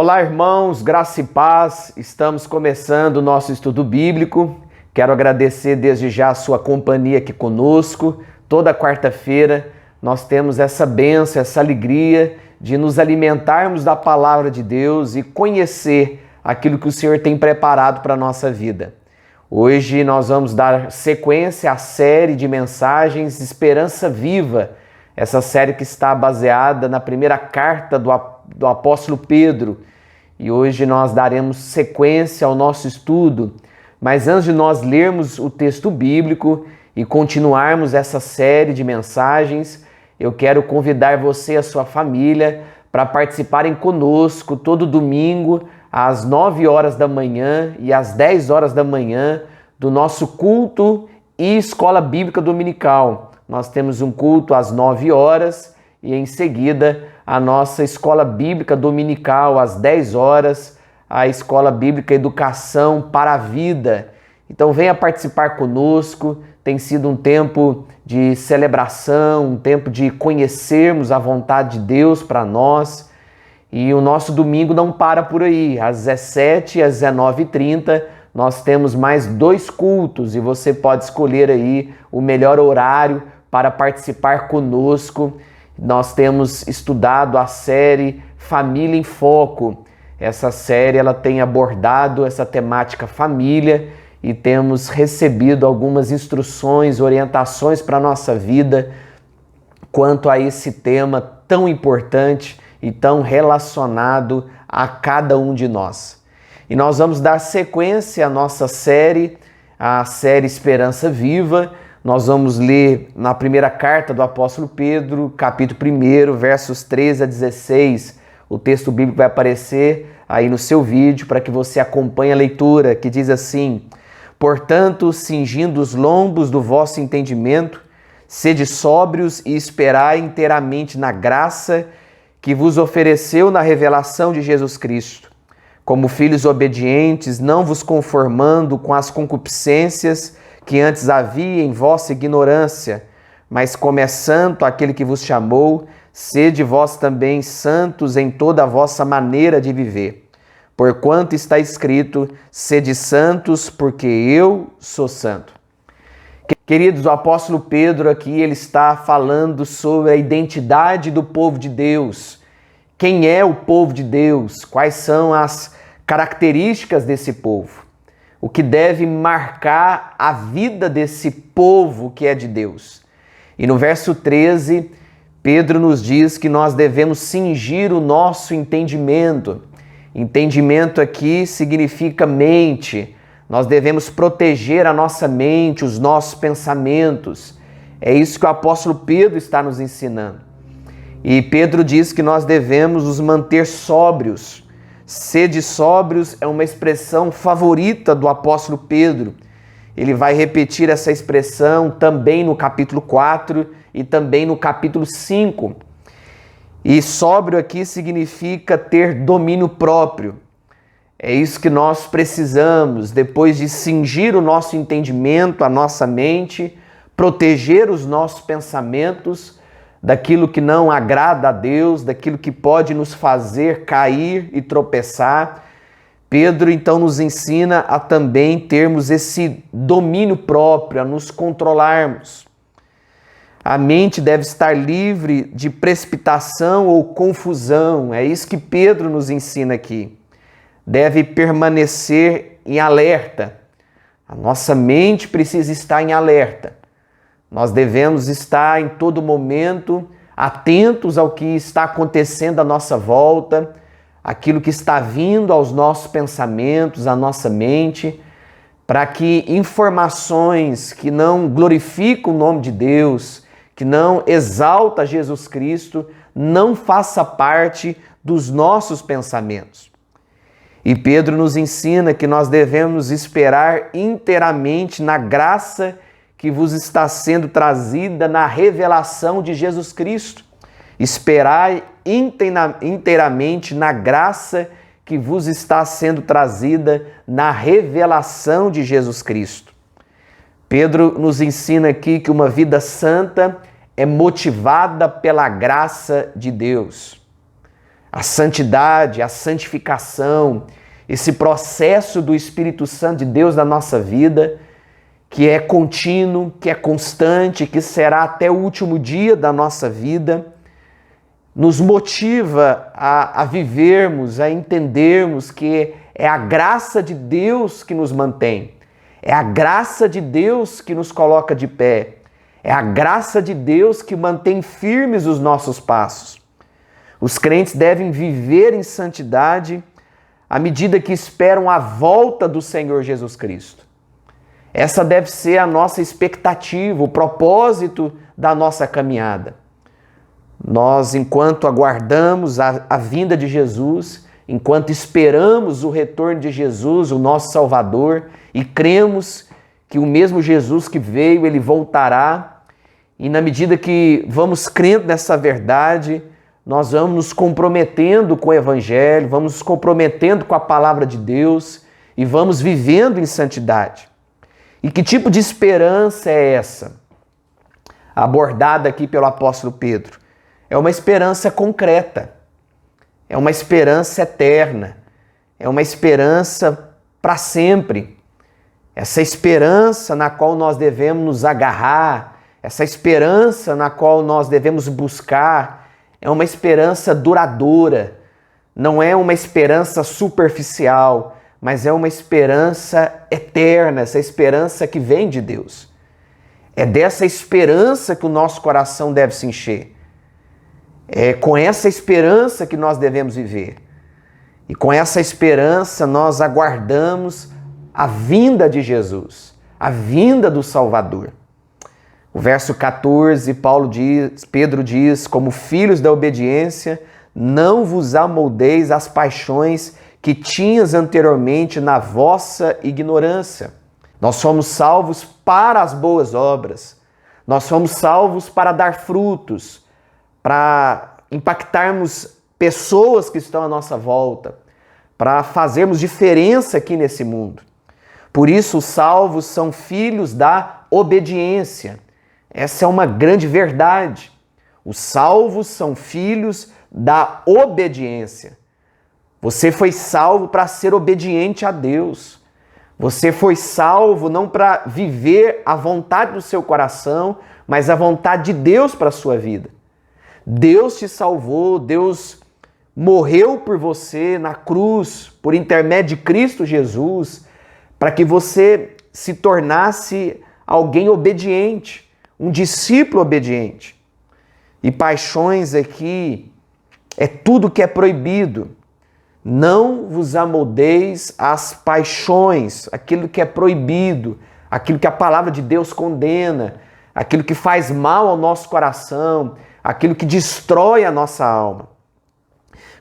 Olá, irmãos, graça e paz. Estamos começando o nosso estudo bíblico. Quero agradecer desde já a sua companhia aqui conosco. Toda quarta-feira nós temos essa bênção, essa alegria de nos alimentarmos da palavra de Deus e conhecer aquilo que o Senhor tem preparado para a nossa vida. Hoje nós vamos dar sequência à série de mensagens Esperança Viva, essa série que está baseada na primeira carta do apóstolo Pedro. E hoje nós daremos sequência ao nosso estudo. Mas antes de nós lermos o texto bíblico e continuarmos essa série de mensagens, eu quero convidar você e a sua família para participarem conosco todo domingo às 9 horas da manhã e às 10 horas da manhã do nosso culto e escola bíblica dominical. Nós temos um culto às 9 horas e em seguida a nossa escola bíblica dominical às 10 horas, a escola bíblica Educação para a Vida. Então venha participar conosco, tem sido um tempo de celebração, um tempo de conhecermos a vontade de Deus para nós. E o nosso domingo não para por aí, às 17h e às 19h30 nós temos mais 2 cultos e você pode escolher aí o melhor horário para participar conosco. Nós temos estudado a série Família em Foco. Essa série ela tem abordado essa temática família e temos recebido algumas instruções, orientações para a nossa vida quanto a esse tema tão importante e tão relacionado a cada um de nós. E nós vamos dar sequência à nossa série, a série Esperança Viva. Nós vamos ler na primeira carta do apóstolo Pedro, capítulo 1, versos 13 a 16. O texto bíblico vai aparecer aí no seu vídeo para que você acompanhe a leitura, que diz assim: Portanto, cingindo os lombos do vosso entendimento, sede sóbrios e esperai inteiramente na graça que vos ofereceu na revelação de Jesus Cristo. Como filhos obedientes, não vos conformando com as concupiscências que antes havia em vossa ignorância, mas como é santo aquele que vos chamou, sede vós também santos em toda a vossa maneira de viver. Porquanto está escrito, sede santos, porque eu sou santo. Queridos, o apóstolo Pedro aqui ele está falando sobre a identidade do povo de Deus. Quem é o povo de Deus? Quais são as características desse povo? O que deve marcar a vida desse povo que é de Deus. E no verso 13, Pedro nos diz que nós devemos cingir o nosso entendimento. Entendimento aqui significa mente. Nós devemos proteger a nossa mente, os nossos pensamentos. É isso que o apóstolo Pedro está nos ensinando. E Pedro diz que nós devemos nos manter sóbrios. Sede sóbrios é uma expressão favorita do apóstolo Pedro. Ele vai repetir essa expressão também no capítulo 4 e também no capítulo 5. E sóbrio aqui significa ter domínio próprio. É isso que nós precisamos, depois de cingir o nosso entendimento, a nossa mente, proteger os nossos pensamentos daquilo que não agrada a Deus, daquilo que pode nos fazer cair e tropeçar. Pedro então nos ensina a também termos esse domínio próprio, a nos controlarmos. A mente deve estar livre de precipitação ou confusão, é isso que Pedro nos ensina aqui. Deve permanecer em alerta. A nossa mente precisa estar em alerta. Nós devemos estar em todo momento atentos ao que está acontecendo à nossa volta, aquilo que está vindo aos nossos pensamentos, à nossa mente, para que informações que não glorificam o nome de Deus, que não exalta Jesus Cristo, não faça parte dos nossos pensamentos. E Pedro nos ensina que nós devemos esperar inteiramente na graça que vos está sendo trazida na revelação de Jesus Cristo. Esperai inteiramente na graça que vos está sendo trazida na revelação de Jesus Cristo. Pedro nos ensina aqui que uma vida santa é motivada pela graça de Deus. A santidade, a santificação, esse processo do Espírito Santo de Deus na nossa vida, que é contínuo, que é constante, que será até o último dia da nossa vida, nos motiva a vivermos, a entendermos que é a graça de Deus que nos mantém, é a graça de Deus que nos coloca de pé, é a graça de Deus que mantém firmes os nossos passos. Os crentes devem viver em santidade à medida que esperam a volta do Senhor Jesus Cristo. Essa deve ser a nossa expectativa, o propósito da nossa caminhada. Nós, enquanto aguardamos a vinda de Jesus, enquanto esperamos o retorno de Jesus, o nosso Salvador, e cremos que o mesmo Jesus que veio, ele voltará, e na medida que vamos crendo nessa verdade, nós vamos nos comprometendo com o Evangelho, vamos nos comprometendo com a Palavra de Deus e vamos vivendo em santidade. E que tipo de esperança é essa? Abordada aqui pelo apóstolo Pedro. É uma esperança concreta, é uma esperança eterna, é uma esperança para sempre. Essa esperança na qual nós devemos nos agarrar, essa esperança na qual nós devemos buscar, é uma esperança duradoura, não é uma esperança superficial, mas é uma esperança eterna, essa esperança que vem de Deus. É dessa esperança que o nosso coração deve se encher. É com essa esperança que nós devemos viver. E com essa esperança nós aguardamos a vinda de Jesus, a vinda do Salvador. O verso 14, Pedro diz, como filhos da obediência, não vos amoldeis às paixões que tinhas anteriormente na vossa ignorância. Nós somos salvos para as boas obras. Nós somos salvos para dar frutos, para impactarmos pessoas que estão à nossa volta, para fazermos diferença aqui nesse mundo. Por isso, os salvos são filhos da obediência. Essa é uma grande verdade. Os salvos são filhos da obediência. Você foi salvo para ser obediente a Deus. Você foi salvo não para viver a vontade do seu coração, mas a vontade de Deus para a sua vida. Deus te salvou, Deus morreu por você na cruz, por intermédio de Cristo Jesus, para que você se tornasse alguém obediente, um discípulo obediente. E paixões aqui é tudo que é proibido. Não vos amoldeis às paixões, aquilo que é proibido, aquilo que a palavra de Deus condena, aquilo que faz mal ao nosso coração, aquilo que destrói a nossa alma.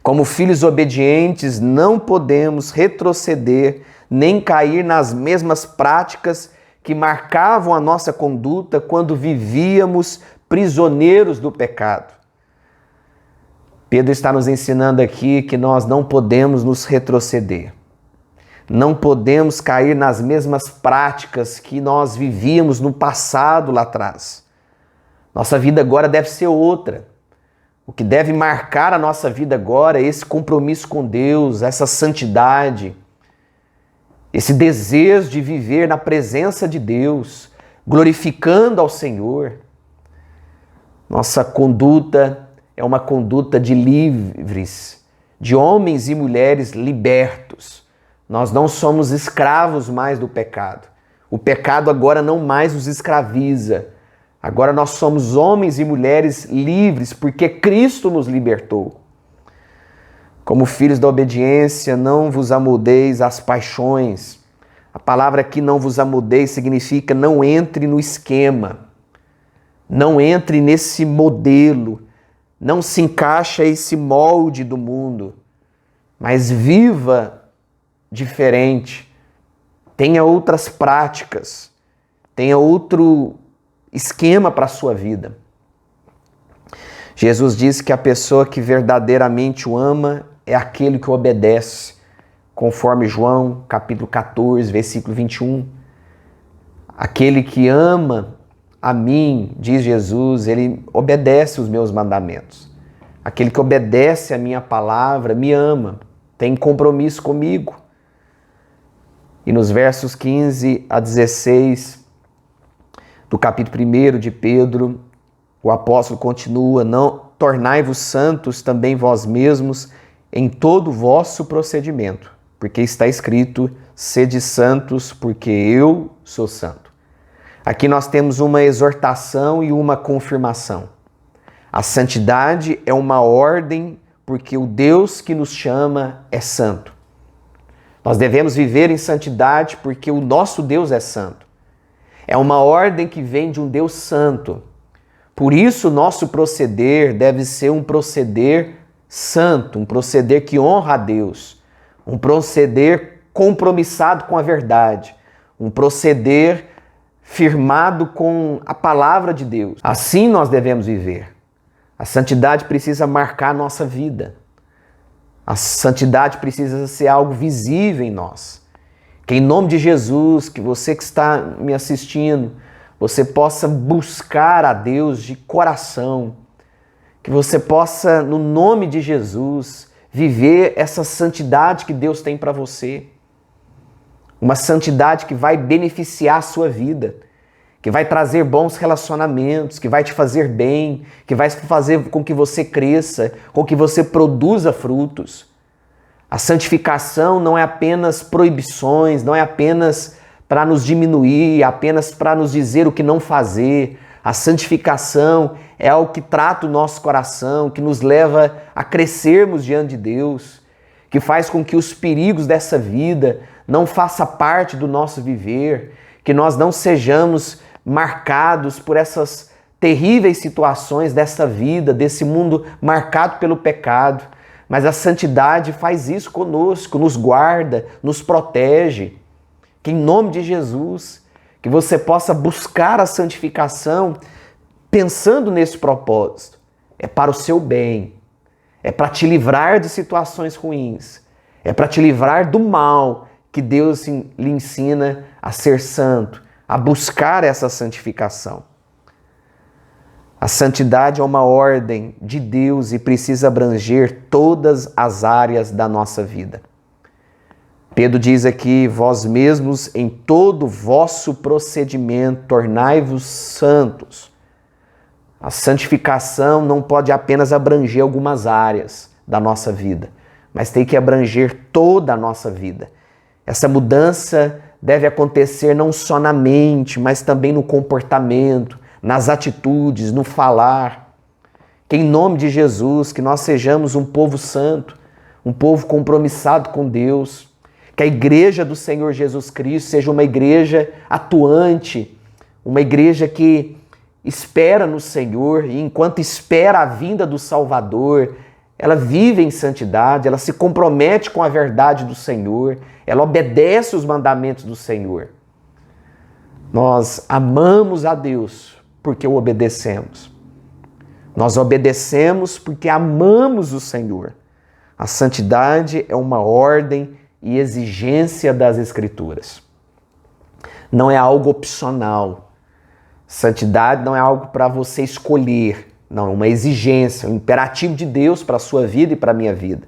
Como filhos obedientes, não podemos retroceder nem cair nas mesmas práticas que marcavam a nossa conduta quando vivíamos prisioneiros do pecado. Pedro está nos ensinando aqui que nós não podemos nos retroceder. Não podemos cair nas mesmas práticas que nós vivíamos no passado lá atrás. Nossa vida agora deve ser outra. O que deve marcar a nossa vida agora é esse compromisso com Deus, essa santidade, esse desejo de viver na presença de Deus, glorificando ao Senhor. Nossa conduta é uma conduta de livres, de homens e mulheres libertos. Nós não somos escravos mais do pecado. O pecado agora não mais nos escraviza. Agora nós somos homens e mulheres livres porque Cristo nos libertou. Como filhos da obediência, não vos amoldeis às paixões. A palavra aqui, não vos amoldeis, significa não entre no esquema. Não entre nesse modelo. Não se encaixa esse molde do mundo. Mas viva diferente. Tenha outras práticas. Tenha outro esquema para a sua vida. Jesus disse que a pessoa que verdadeiramente o ama é aquele que o obedece, conforme João capítulo 14, versículo 21. Aquele que ama a mim, diz Jesus, ele obedece os meus mandamentos. Aquele que obedece a minha palavra me ama, tem compromisso comigo. E nos versos 15 a 16 do capítulo 1 de Pedro, o apóstolo continua: não tornai-vos santos também vós mesmos em todo o vosso procedimento, porque está escrito: sede santos, porque eu sou santo. Aqui nós temos uma exortação e uma confirmação. A santidade é uma ordem, porque o Deus que nos chama é santo. Nós devemos viver em santidade porque o nosso Deus é santo. É uma ordem que vem de um Deus santo. Por isso, o nosso proceder deve ser um proceder santo, um proceder que honra a Deus, um proceder compromissado com a verdade, um proceder firmado com a palavra de Deus. Assim nós devemos viver. A santidade precisa marcar a nossa vida. A santidade precisa ser algo visível em nós. Que em nome de Jesus, que você que está me assistindo, você possa buscar a Deus de coração. Que você possa, no nome de Jesus, viver essa santidade que Deus tem para você. Uma santidade que vai beneficiar a sua vida, que vai trazer bons relacionamentos, que vai te fazer bem, que vai fazer com que você cresça, com que você produza frutos. A santificação não é apenas proibições, não é apenas para nos diminuir, apenas para nos dizer o que não fazer. A santificação é algo que trata o nosso coração, que nos leva a crescermos diante de Deus, que faz com que os perigos dessa vida não façam parte do nosso viver, que nós não sejamos marcados por essas terríveis situações dessa vida, desse mundo marcado pelo pecado. Mas a santidade faz isso conosco, nos guarda, nos protege. Que em nome de Jesus, que você possa buscar a santificação pensando nesse propósito. É para o seu bem, é para te livrar de situações ruins, é para te livrar do mal que Deus lhe ensina a ser santo, a buscar essa santificação. A santidade é uma ordem de Deus e precisa abranger todas as áreas da nossa vida. Pedro diz aqui: vós mesmos em todo vosso procedimento tornai-vos santos. A santificação não pode apenas abranger algumas áreas da nossa vida, mas tem que abranger toda a nossa vida. Essa mudança deve acontecer não só na mente, mas também no comportamento, nas atitudes, no falar. Que em nome de Jesus, que nós sejamos um povo santo, um povo compromissado com Deus, que a igreja do Senhor Jesus Cristo seja uma igreja atuante, uma igreja que espera no Senhor e enquanto espera a vinda do Salvador, ela vive em santidade, ela se compromete com a verdade do Senhor, ela obedece os mandamentos do Senhor. Nós amamos a Deus porque o obedecemos. Nós obedecemos porque amamos o Senhor. A santidade é uma ordem e exigência das Escrituras. Não é algo opcional. Santidade não é algo para você escolher. Não, é uma exigência, um imperativo de Deus para a sua vida e para a minha vida.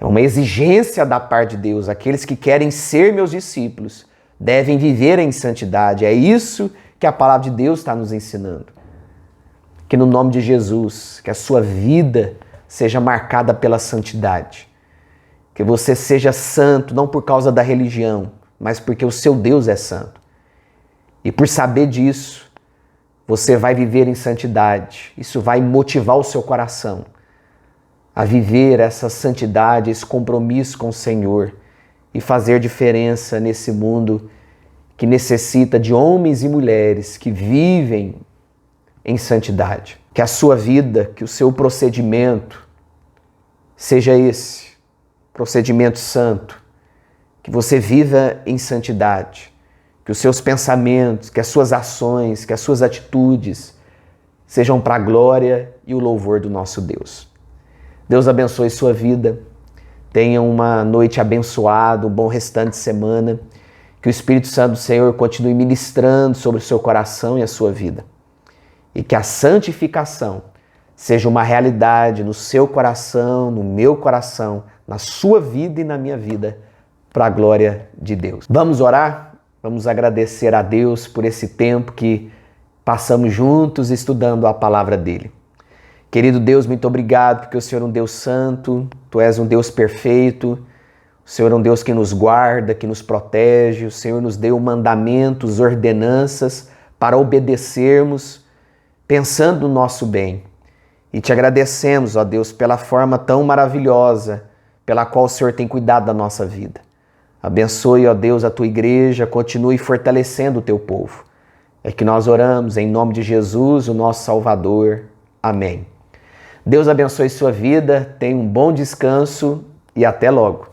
É uma exigência da parte de Deus. Aqueles que querem ser meus discípulos devem viver em santidade. É isso que a palavra de Deus está nos ensinando. Que no nome de Jesus, que a sua vida seja marcada pela santidade. Que você seja santo, não por causa da religião, mas porque o seu Deus é santo. E por saber disso, você vai viver em santidade. Isso vai motivar o seu coração a viver essa santidade, esse compromisso com o Senhor e fazer diferença nesse mundo que necessita de homens e mulheres que vivem em santidade. Que a sua vida, que o seu procedimento seja esse, procedimento santo. Que você viva em santidade. Que os seus pensamentos, que as suas ações, que as suas atitudes sejam para a glória e o louvor do nosso Deus. Deus abençoe sua vida. Tenha uma noite abençoada, um bom restante de semana. Que o Espírito Santo do Senhor continue ministrando sobre o seu coração e a sua vida. E que a santificação seja uma realidade no seu coração, no meu coração, na sua vida e na minha vida, para a glória de Deus. Vamos orar? Vamos agradecer a Deus por esse tempo que passamos juntos estudando a palavra dele. Querido Deus, muito obrigado porque o Senhor é um Deus santo, Tu és um Deus perfeito, o Senhor é um Deus que nos guarda, que nos protege, o Senhor nos deu mandamentos, ordenanças para obedecermos, pensando no nosso bem. E te agradecemos, ó Deus, pela forma tão maravilhosa pela qual o Senhor tem cuidado da nossa vida. Abençoe, ó Deus, a Tua igreja, continue fortalecendo o Teu povo. É que nós oramos em nome de Jesus, o nosso Salvador. Amém. Deus abençoe sua vida, tenha um bom descanso e até logo.